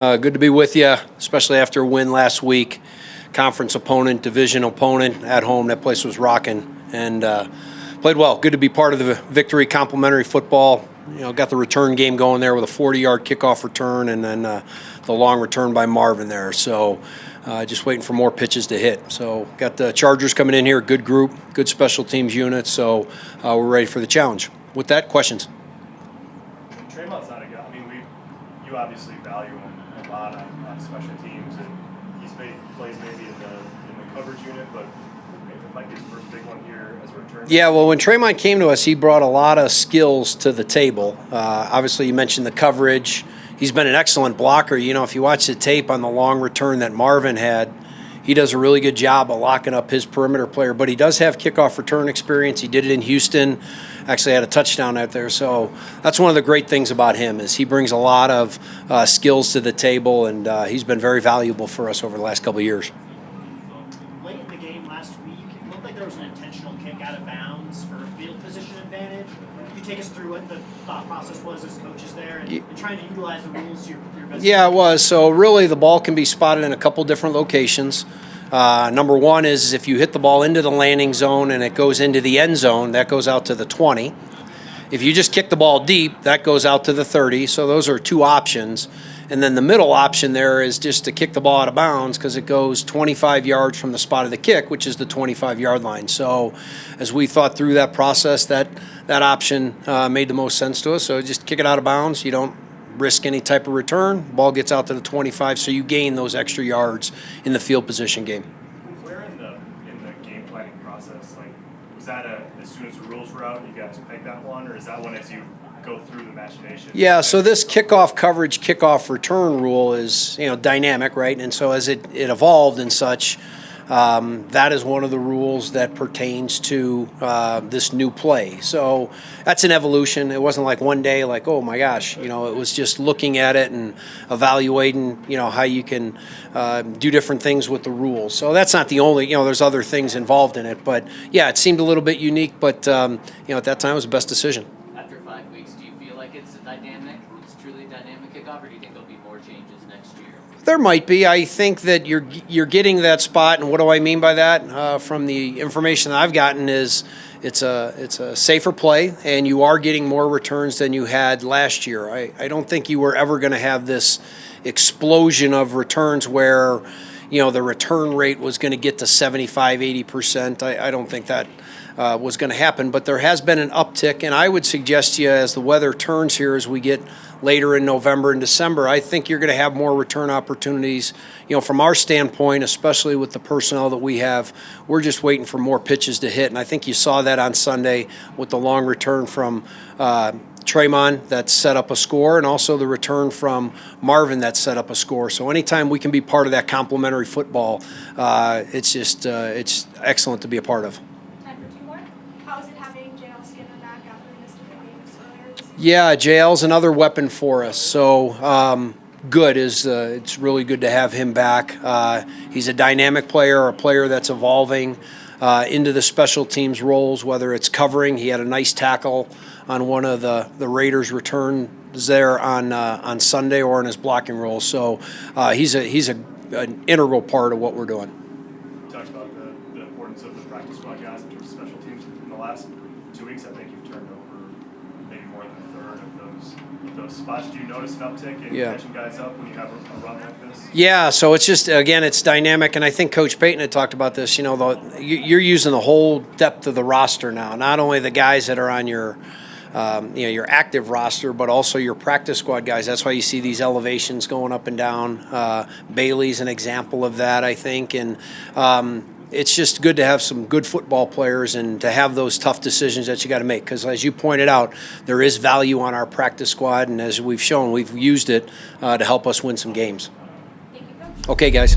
Good to be with you, especially after a win last week. Conference opponent, division opponent at home. That place was rocking and played well. Good to be part of the victory. Complimentary football. Got the return game going there with a 40-yard kickoff return and then the long return by Marvin there. So just waiting for more pitches to hit. So got the Chargers coming in here. Good group, good special teams unit. So we're ready for the challenge. With that, questions? Trayvon's not a guy. I mean, you obviously value him a lot on special teams, and he's made plays maybe in the coverage unit, but maybe it might be his first big one here as a return. Yeah, well, when Traymon came to us, he brought a lot of skills to the table. Obviously, you mentioned the coverage. He's been an excellent blocker. If you watch the tape on the long return that Marvin had, he does a really good job of locking up his perimeter player, but he does have kickoff return experience. He did it in Houston, actually had a touchdown out there. So that's one of the great things about him is he brings a lot of skills to the table, and he's been very valuable for us over the last couple of years. Late in the game last week, it looked like there was an intentional kick out of bounds for a field position advantage. Could you take us through what the thought process was as coaches there and trying to utilize the rules to your best? Yeah, it was. So really the ball can be spotted in a couple different locations. Number one is if you hit the ball into the landing zone and it goes into the end zone, that goes out to the 20. If you just kick the ball deep, that goes out to the 30. So those are two options. And then the middle option there is just to kick the ball out of bounds because it goes 25 yards from the spot of the kick, which is the 25-yard line. So as we thought through that process, that option made the most sense to us. So just kick it out of bounds. You don't risk any type of return. Ball gets out to the 25, so you gain those extra yards in the field position game. Where in the game planning process, was that as soon as the rules were out, you guys pegged that one, or is that one as you go through the machination? Yeah, so this kickoff coverage, kickoff return rule is dynamic, right? And so as it evolved and such, that is one of the rules that pertains to this new play. So that's an evolution. It wasn't like one day like, oh my gosh, it was just looking at it and evaluating, how you can do different things with the rules. So that's not the only, there's other things involved in it. But yeah, it seemed a little bit unique, but at that time it was the best decision. After 5 weeks, do you feel like it's truly a dynamic kickoff, or do you think there'll be more changes next year? There might be. I think that you're getting that spot, and what do I mean by that? From the information that I've gotten is it's a safer play, and you are getting more returns than you had last year. I don't think you were ever going to have this explosion of returns where the return rate was going to get to 75-80%. I don't think that was going to happen, but there has been an uptick, and I would suggest to you as the weather turns here as we get later in November and December, I think you're going to have more return opportunities. From our standpoint, especially with the personnel that we have, we're just waiting for more pitches to hit, and I think you saw that on Sunday with the long return from Traymon that set up a score, and also the return from Marvin that set up a score. So anytime we can be part of that complementary football, it's just it's excellent to be a part of. Time for two more. How is it having JL Skinner back after he missed a few games earlier this season? Yeah, JL's another weapon for us. So good is it's really good to have him back. He's a dynamic player, a player that's evolving into the special teams roles, whether it's covering. He had a nice tackle on one of the Raiders' returns there on Sunday, or in his blocking role. So he's an integral part of what we're doing. You talked about the importance of the practice squad guys in terms of special teams. In the last 2 weeks, I think you've turned over maybe more than a third of those spots. Do you notice an uptick in catching guys up when you have a run like this? Yeah, so it's just, again, it's dynamic, and I think Coach Payton had talked about this. You're using the whole depth of the roster now, not only the guys that are on your active roster, but also your practice squad guys. That's why you see these elevations going up and down. Bailey's an example of that, I think, and it's just good to have some good football players and to have those tough decisions that you got to make. Because as you pointed out, there is value on our practice squad, and as we've shown, we've used it to help us win some games. Thank you, Coach. Okay, guys.